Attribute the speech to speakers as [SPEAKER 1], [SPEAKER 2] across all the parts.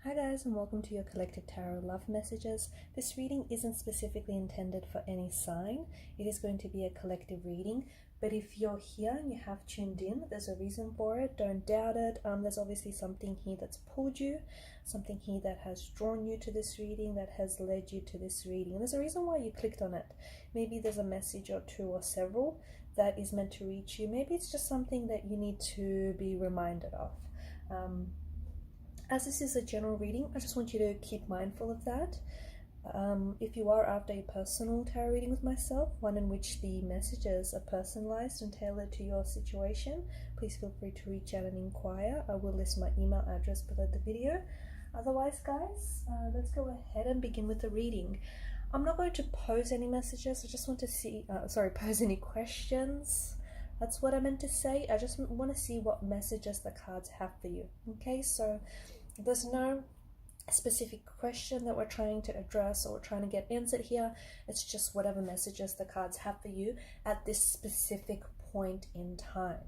[SPEAKER 1] Hi guys, and welcome to your collective tarot love messages. This reading isn't specifically intended for any sign. It is going to be a collective reading, but if you're here and you have tuned in, there's a reason for it. Don't doubt it. There's obviously something here that's pulled you, something here that has drawn you to this reading, that has led you to this reading. And there's a reason why you clicked on it. Maybe there's a message or two or several that is meant to reach you. Maybe it's just something that you need to be reminded of. As this is a general reading, I just want you to keep mindful of that. If you are after a personal tarot reading with myself, one in which the messages are personalized and tailored to your situation, please feel free to reach out and inquire. I will list my email address below the video. Otherwise, guys, let's go ahead and begin with the reading. I'm not going to pose any messages. I just want to see, pose any questions. That's what I meant to say. I just want to see what messages the cards have for you. Okay, so there's no specific question that we're trying to address or trying to get answered here. It's just whatever messages the cards have for you at this specific point in time.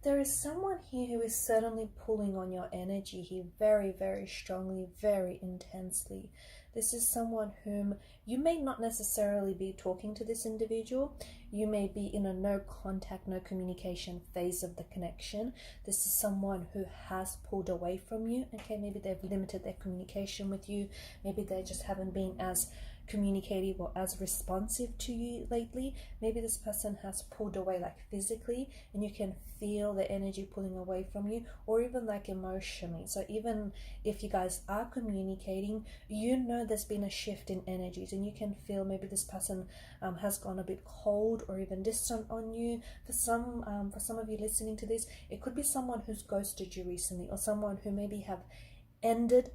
[SPEAKER 1] There is someone here who is certainly pulling on your energy here very, very strongly, very intensely. This is someone whom you may not necessarily be talking to this individual. You may be in a no contact, no communication phase of the connection. This is someone who has pulled away from you. Okay, maybe they've limited their communication with you. Maybe they just haven't been as communicative or as responsive to you lately. Maybe this person has pulled away like physically and you can feel the energy pulling away from you, or even like emotionally. So even if you guys are communicating, you know there's been a shift in energies and you can feel maybe this person has gone a bit cold or even distant on you. For some of you listening to this, it could be someone who's ghosted you recently, or someone who maybe have ended,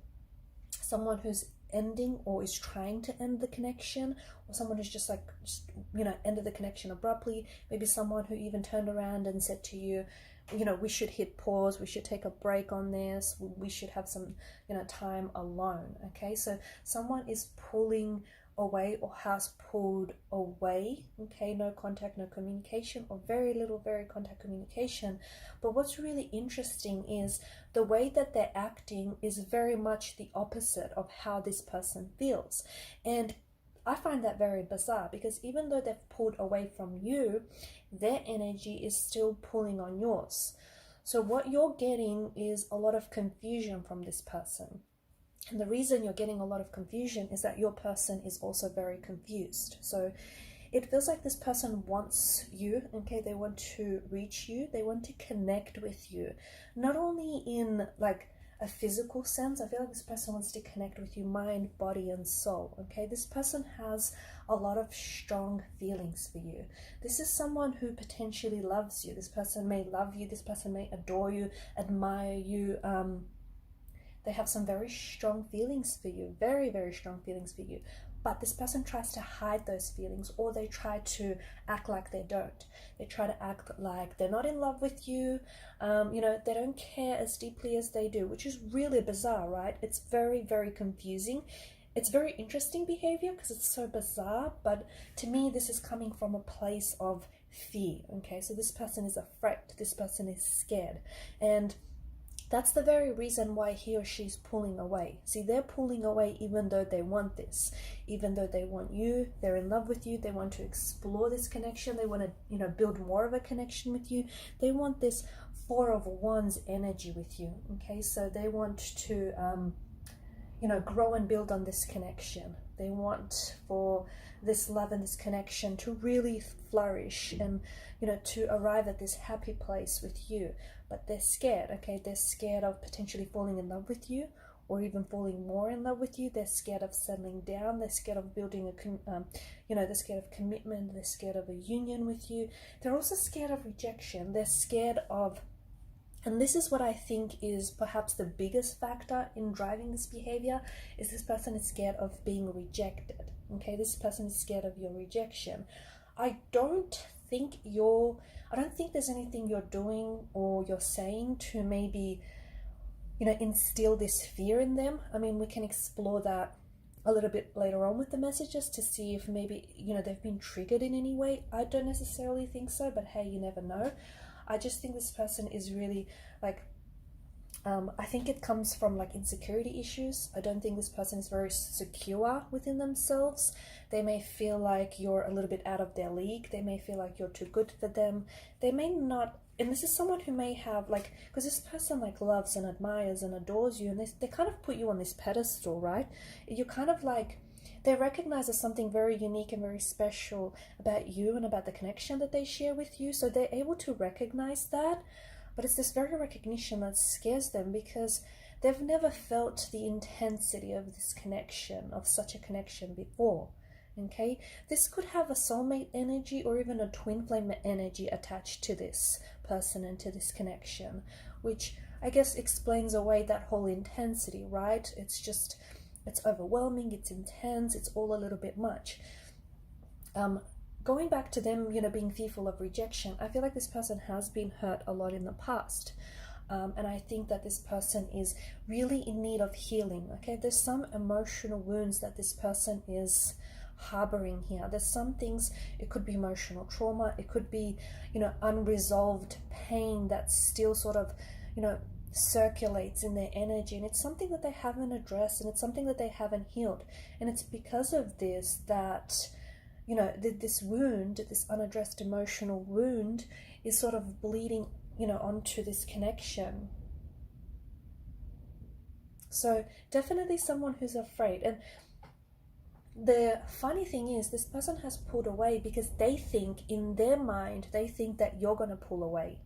[SPEAKER 1] someone who's ending or is trying to end the connection, or someone who's just ended the connection abruptly. Maybe someone who even turned around and said to you, we should hit pause, we should take a break on this, we should have some time alone. Okay, so someone is pulling away or has pulled away. Okay, no contact, no communication, or very little contact communication. But what's really interesting is the way that they're acting is very much the opposite of how this person feels. And I find that very bizarre, because even though they've pulled away from you, their energy is still pulling on yours. So what you're getting is a lot of confusion from this person. And the reason you're getting a lot of confusion is that your person is also very confused. So it feels like this person wants you, okay? They want to reach you. They want to connect with you. Not only in like a physical sense. I feel like this person wants to connect with you, mind, body, and soul, okay? This person has a lot of strong feelings for you. This is someone who potentially loves you. This person may love you. This person may adore you, admire you. They have some very strong feelings for you, very, very strong feelings for you. But this person tries to hide those feelings, or they try to act like they don't. They try to act like they're not in love with you. They don't care as deeply as they do, which is really bizarre, right? It's very, very confusing. It's very interesting behavior because it's so bizarre, but to me, this is coming from a place of fear, okay? So this person is afraid, this person is scared, and that's the very reason why he or she's pulling away. See, they're pulling away even though they want this, even though they want you, they're in love with you, they want to explore this connection, they want to, build more of a connection with you. They want this Four of Wands energy with you, okay? So they want to, grow and build on this connection. They want for this love and this connection to really flourish and, to arrive at this happy place with you. But they're scared, okay? They're scared of potentially falling in love with you, or even falling more in love with you. They're scared of settling down. They're scared of building they're scared of commitment. They're scared of a union with you. They're also scared of rejection. They're scared of, and this is what I think is perhaps the biggest factor in driving this behavior, is this person is scared of being rejected, okay? This person is scared of your rejection. I don't think there's anything you're doing or you're saying to maybe, instill this fear in them. I mean, we can explore that a little bit later on with the messages to see if maybe, they've been triggered in any way. I don't necessarily think so, but hey, you never know. I just think this person is really I think it comes from insecurity issues. I don't think this person is very secure within themselves. They may feel like you're a little bit out of their league. They may feel like you're too good for them. They may not, and this is someone who may have because this person loves and admires and adores you, and they kind of put you on this pedestal, right? You're kind of they recognize there's something very unique and very special about you and about the connection that they share with you. So they're able to recognize that. But it's this very recognition that scares them, because they've never felt the intensity of this connection, of such a connection before. Okay? This could have a soulmate energy or even a twin flame energy attached to this person and to this connection, which I guess explains away that whole intensity, right? It's overwhelming, it's intense, it's all a little bit much. Going back to them, being fearful of rejection, I feel like this person has been hurt a lot in the past. And I think that this person is really in need of healing, okay? There's some emotional wounds that this person is harboring here. There's some things, it could be emotional trauma, it could be, unresolved pain that still sort of, circulates in their energy, and it's something that they haven't addressed, and it's something that they haven't healed. And it's because of this that this wound, this unaddressed emotional wound, is sort of bleeding, onto this connection. So definitely someone who's afraid. And the funny thing is, this person has pulled away because they think, in their mind, they think that you're going to pull away.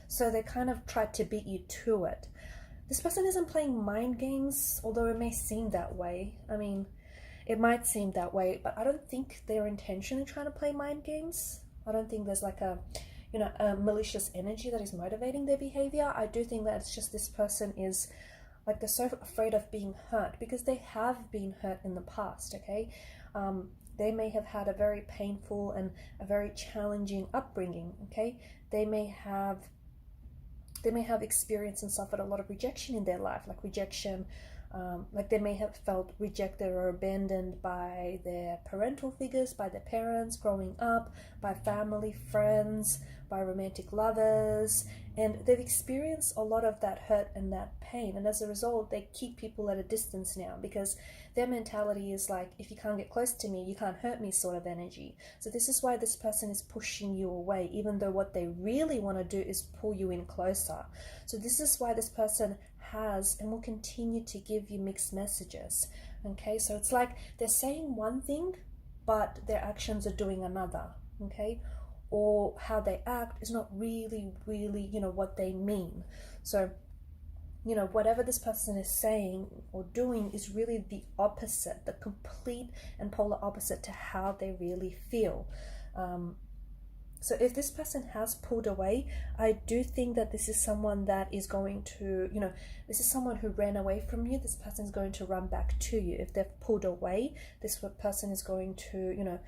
[SPEAKER 1] So they kind of tried to beat you to it. This person isn't playing mind games, although it may seem that way. I mean, it might seem that way, but I don't think they're intentionally trying to play mind games. I don't think there's a malicious energy that is motivating their behavior. I do think that it's just this person is they're so afraid of being hurt because they have been hurt in the past, okay? They may have had a very painful and a very challenging upbringing, okay? They may have experienced and suffered a lot of rejection in their life, rejection. They may have felt rejected or abandoned by their parental figures, by their parents growing up, by family, friends, by romantic lovers, and they've experienced a lot of that hurt and that pain, and as a result they keep people at a distance now because their mentality is if you can't get close to me, you can't hurt me sort of energy. So this is why this person is pushing you away, even though what they really want to do is pull you in closer. So this is why this person has and will continue to give you mixed messages, okay? So it's they're saying one thing but their actions are doing another, okay? Or how they act is not really what they mean. So whatever this person is saying or doing is really the opposite, the complete and polar opposite to how they really feel. So if this person has pulled away, I do think that this is someone that is going to, this is someone who ran away from you. This person is going to run back to you. If they've pulled away, this person is going to,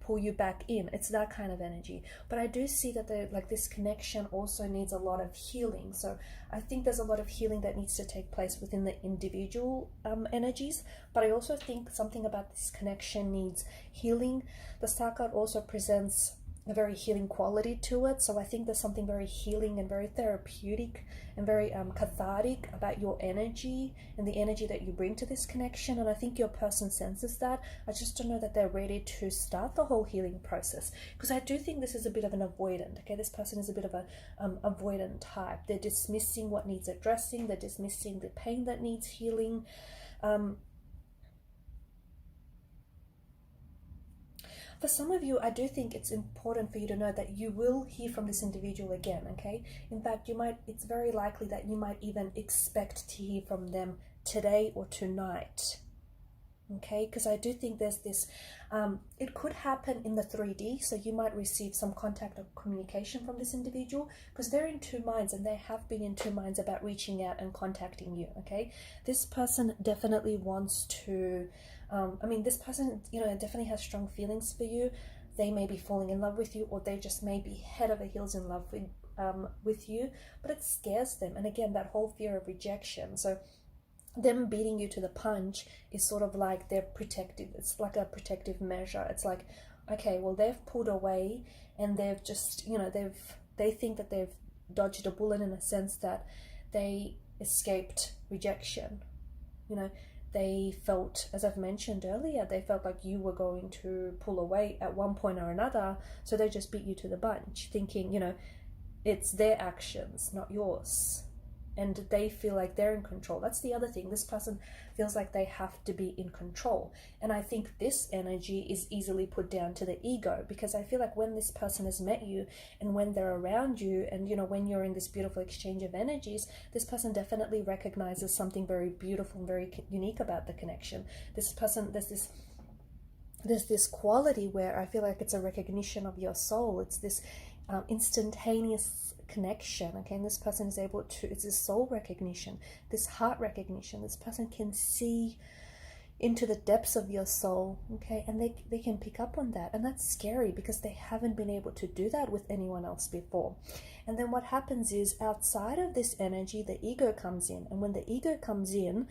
[SPEAKER 1] pull you back in. It's that kind of energy. But I do see that this connection also needs a lot of healing. So I think there's a lot of healing that needs to take place within the individual energies. But I also think something about this connection needs healing. The Star card also presents a very healing quality to it. So I think there's something very healing and very therapeutic and very cathartic about your energy and the energy that you bring to this connection. And I think your person senses that. I just don't know that they're ready to start the whole healing process, because I do think this is a bit of an avoidant. Okay, this person is a bit of a avoidant type. They're dismissing what needs addressing. They're dismissing the pain that needs healing. For some of you, I do think it's important for you to know that you will hear from this individual again, okay? In fact, it's very likely that you might even expect to hear from them today or tonight, okay? Because I do think there's this, it could happen in the 3D, so you might receive some contact or communication from this individual, because they're in two minds, and they have been in two minds about reaching out and contacting you, okay? This person definitely wants to... this person, definitely has strong feelings for you. They may be falling in love with you, or they just may be head over heels in love with you, but it scares them. And again, that whole fear of rejection. So them beating you to the punch is sort of like they're protective. It's like a protective measure. It's like, okay, well, they've pulled away, and they've just, they think that they've dodged a bullet, in a sense that they escaped rejection. They felt, as I've mentioned earlier, they felt like you were going to pull away at one point or another, so they just beat you to the punch, thinking, it's their actions, not yours. And they feel like they're in control. That's the other thing. This person feels like they have to be in control. And I think this energy is easily put down to the ego, because I feel like when this person has met you, and when they're around you, and when you're in this beautiful exchange of energies, this person definitely recognizes something very beautiful and very unique about the connection. This person, there's this quality where I feel like it's a recognition of your soul. It's this instantaneous connection, okay? And this person is able to, it's this soul recognition, this heart recognition. This person can see into the depths of your soul, okay? And they can pick up on that. And that's scary, because they haven't been able to do that with anyone else before. And then what happens is, outside of this energy, the ego comes in. And when the ego comes in,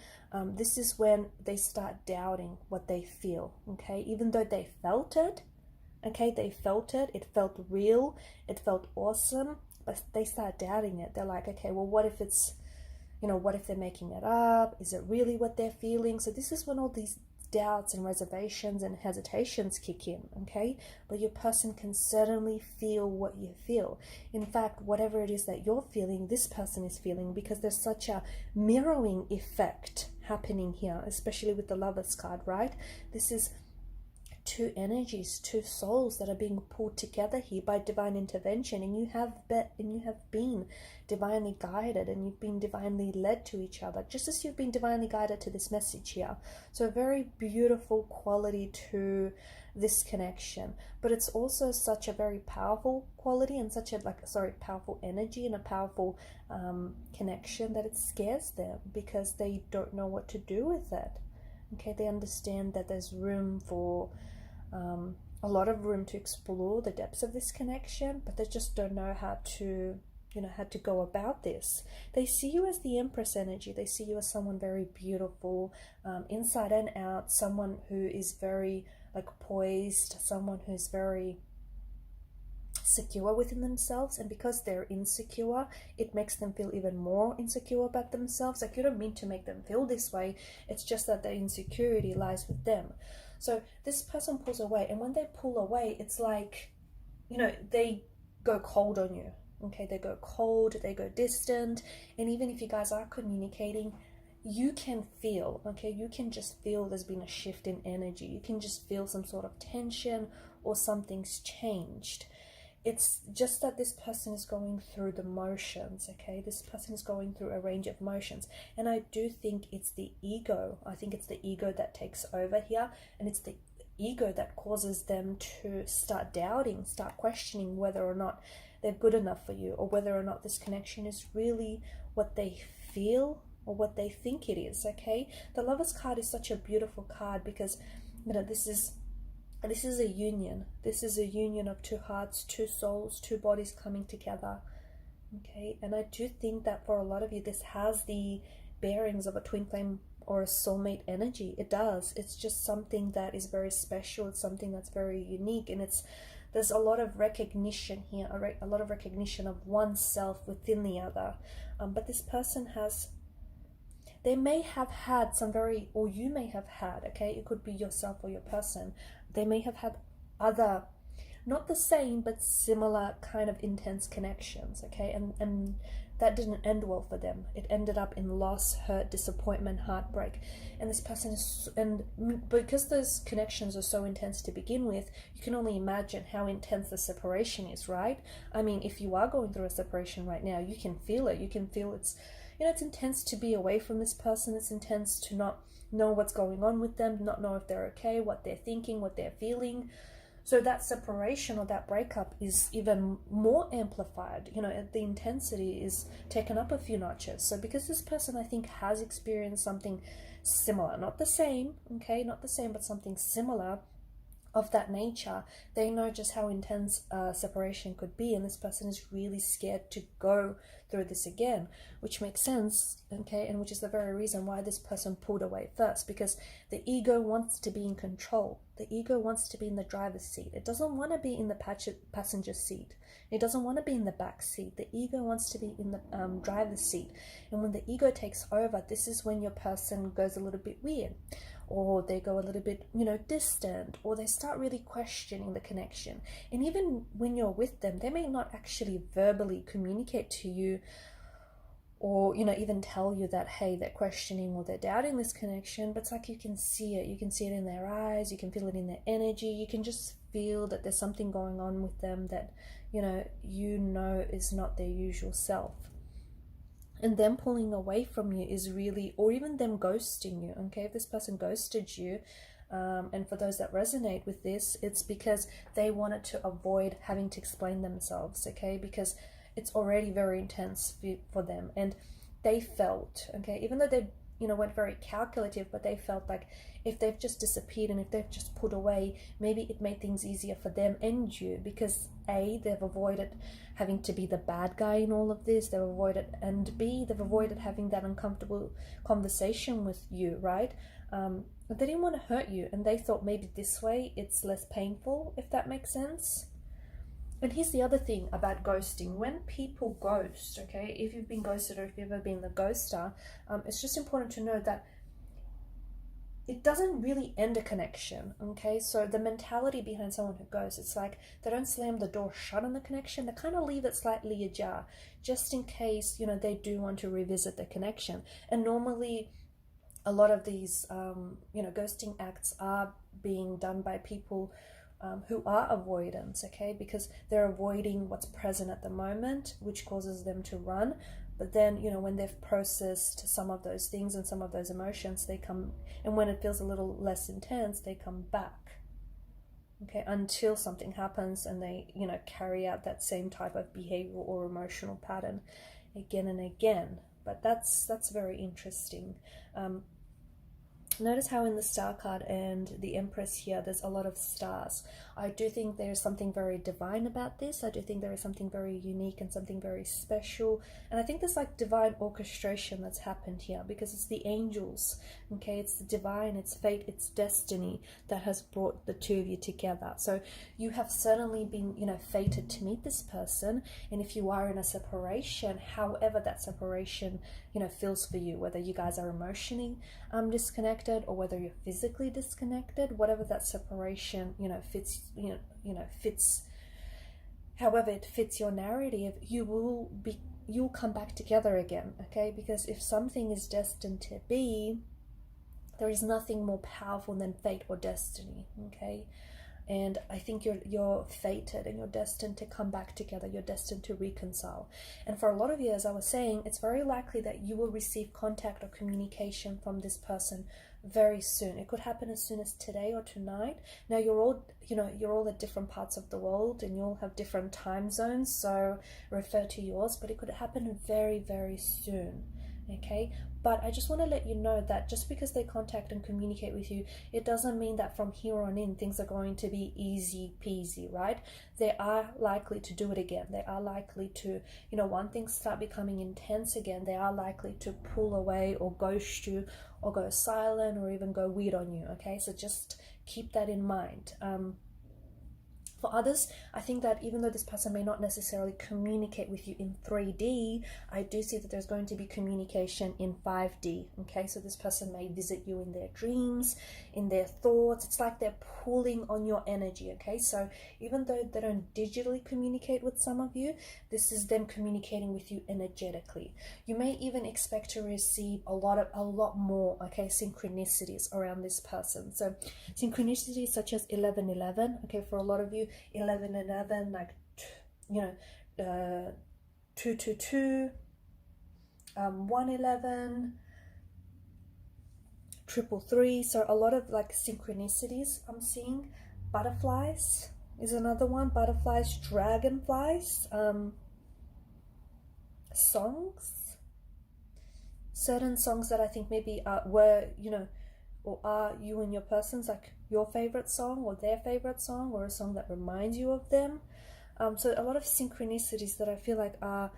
[SPEAKER 1] this is when they start doubting what they feel, okay? Even though they felt it, okay, they felt it, it felt real, it felt awesome, but they start doubting it. They're like, okay, well, what if it's, what if they're making it up? Is it really what they're feeling? So this is when all these doubts and reservations and hesitations kick in, okay? But your person can certainly feel what you feel. In fact, whatever it is that you're feeling, this person is feeling, because there's such a mirroring effect happening here, especially with the Lovers card, right? This is two energies, two souls that are being pulled together here by divine intervention, and you have been divinely guided, and you've been divinely led to each other, just as you've been divinely guided to this message here. So a very beautiful quality to this connection, but it's also such a very powerful quality, and such a powerful energy, and a powerful connection, that it scares them, because they don't know what to do with it. Okay, they understand that there's room for a lot of room to explore the depths of this connection, but they just don't know how to go about this. They see you as the Empress energy. They see you as someone very beautiful, inside and out, someone who is very poised, someone who's very secure within themselves. And because they're insecure, it makes them feel even more insecure about themselves. You don't mean to make them feel this way, it's just that the insecurity lies with them. So this person pulls away, and when they pull away, it's like, they go cold on you, okay? They go cold, they go distant, and even if you guys are communicating, you can feel, okay? You can just feel there's been a shift in energy. You can just feel some sort of tension, or something's changed. It's just that this person is going through the motions, okay? This person is going through a range of motions. And I do think it's the ego. I think it's the ego that takes over here. And it's the ego that causes them to start doubting, start questioning whether or not they're good enough for you, or whether or not this connection is really what they feel or what they think it is. Okay, the Lovers card is such a beautiful card because, you know, this is a union. This is a union of two hearts, two souls, two bodies coming together. Okay, and I do think that for a lot of you, this has the bearings of a twin flame or a soulmate energy. It does. It's just something that is very special. It's something that's very unique, and there's a lot of recognition here, a lot of recognition of oneself within the other. But this person they may have had some very, or you may have had, okay, it could be yourself or your person, they may have had other, not the same, but similar kind of intense connections, okay, and that didn't end well for them. It ended up in loss, hurt, disappointment, heartbreak. And this person is, and because those connections are so intense to begin with, you can only imagine how intense the separation is, right? I mean, if you are going through a separation right now, you can feel it. You can feel it's, you know, it's intense to be away from this person. It's intense to not know what's going on with them, not know if they're okay, what they're thinking, what they're feeling. So that separation or that breakup is even more amplified. You know, the intensity is taken up a few notches. So because this person, I think, has experienced something similar, not the same, okay, not the same, but something similar of that nature, they know just how intense separation could be, and this person is really scared to go through this again, which makes sense, okay, and which is the very reason why this person pulled away first, because the ego wants to be in control. The ego wants to be in the driver's seat. It doesn't want to be in the passenger seat. It doesn't want to be in the back seat. The ego wants to be in the driver's seat, and when the ego takes over, this is when your person goes a little bit weird, or they go a little bit, you know, distant, or they start really questioning the connection. And even when you're with them, they may not actually verbally communicate to you, or, you know, even tell you that, hey, they're questioning or they're doubting this connection, but it's like you can see it. You can see it in their eyes. You can feel it in their energy. You can just feel that there's something going on with them that, you know is not their usual self. And them pulling away from you is really, or even them ghosting you, okay? If this person ghosted you, and for those that resonate with this, it's because they wanted to avoid having to explain themselves, okay? Because it's already very intense for them. And they felt, okay, even though they, you know, weren't very calculative, but they felt like if they've just disappeared and if they've just put away, maybe it made things easier for them and you, because A, they've avoided having to be the bad guy in all of this, they've avoided, and B, they've avoided having that uncomfortable conversation with you, right? They didn't want to hurt you, and they thought maybe this way it's less painful, if that makes sense. And here's the other thing about ghosting. When people ghost, okay, if you've been ghosted or if you've ever been the ghoster, it's just important to know that it doesn't really end a connection, okay? So the mentality behind someone who ghosts, it's like they don't slam the door shut on the connection. They kind of leave it slightly ajar, just in case, you know, they do want to revisit the connection. And normally a lot of these, you know, ghosting acts are being done by people who are avoidants, okay, because they're avoiding what's present at the moment, which causes them to run. But then, you know, when they've processed some of those things and some of those emotions, they come, and when it feels a little less intense, they come back, okay, until something happens and they, you know, carry out that same type of behavioral or emotional pattern again and again. But that's very interesting. Notice how in the star card and the Empress here, there's a lot of stars. I do think there's something very divine about this. I do think there is something very unique and something very special. And I think there's like divine orchestration that's happened here, because it's the angels, okay? It's the divine, it's fate, it's destiny that has brought the two of you together. So you have certainly been, you know, fated to meet this person. And if you are in a separation, however that separation, you know, feels for you, whether you guys are emotionally disconnected, or whether you're physically disconnected, whatever that separation, you know, fits, fits, however it fits your narrative, you'll come back together again, okay? Because if something is destined to be, there is nothing more powerful than fate or destiny, okay? And I think you're fated and you're destined to come back together. You're destined to reconcile. And for a lot of you, as I was saying, it's very likely that you will receive contact or communication from this person very soon. It could happen as soon as today or tonight. Now you're all, you're all at different parts of the world and you all have different time zones, so refer to yours, but it could happen very, very soon. Okay, but I just want to let you know that just because they contact and communicate with you, it doesn't mean that from here on in things are going to be easy peasy, right? They are likely to do it again. They are likely to, when things start becoming intense again, they are likely to pull away or ghost you or go silent or even go weird on you. Okay, so just keep that in mind. For others, I think that even though this person may not necessarily communicate with you in 3D, I do see that there's going to be communication in 5D, okay? So this person may visit you in their dreams, in their thoughts. It's like they're pulling on your energy, okay? So even though they don't digitally communicate with some of you, this is them communicating with you energetically. You may even expect to receive a lot more, okay, synchronicities around this person. So synchronicities such as 1111, okay, for a lot of you, 1111, like 222, 111, 333. So a lot of like synchronicities I'm seeing. Butterflies is another one. Butterflies, dragonflies, songs, certain songs that I think maybe were, or are you and your person's, like your favorite song or their favorite song, or a song that reminds you of them. So a lot of synchronicities that I feel like are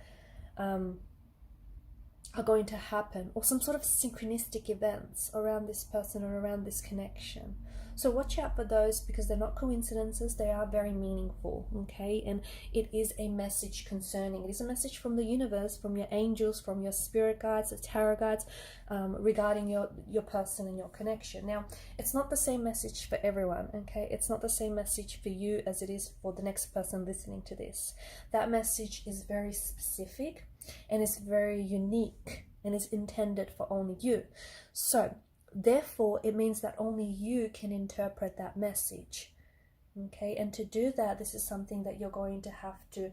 [SPEAKER 1] going to happen, or some sort of synchronistic events around this person or around this connection. So watch out for those, because they're not coincidences. They are very meaningful, okay? And it is a message concerning. It is a message from the universe, from your angels, from your spirit guides, the tarot guides, regarding your person and your connection. Now, it's not the same message for everyone, okay? It's not the same message for you as it is for the next person listening to this. That message is very specific and is very unique and is intended for only you. So therefore, it means that only you can interpret that message. Okay, and to do that, this is something that you're going to have to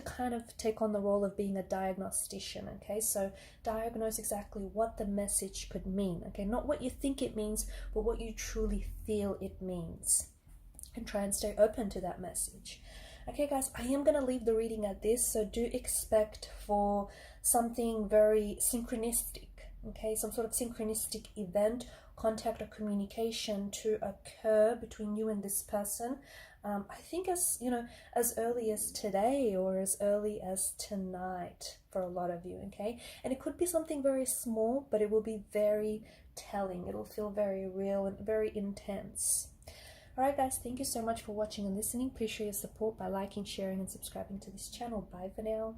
[SPEAKER 1] kind of take on the role of being a diagnostician. Okay, so diagnose exactly what the message could mean. Okay, not what you think it means, but what you truly feel it means, and try and stay open to that message. Okay guys, I am going to leave the reading at this, so do expect for something very synchronistic. Okay, some sort of synchronistic event, contact or communication to occur between you and this person. I think as early as today or as early as tonight for a lot of you, okay? And it could be something very small, but it will be very telling. It'll feel very real and very intense. Alright guys, thank you so much for watching and listening. Please show your support by liking, sharing and subscribing to this channel. Bye for now.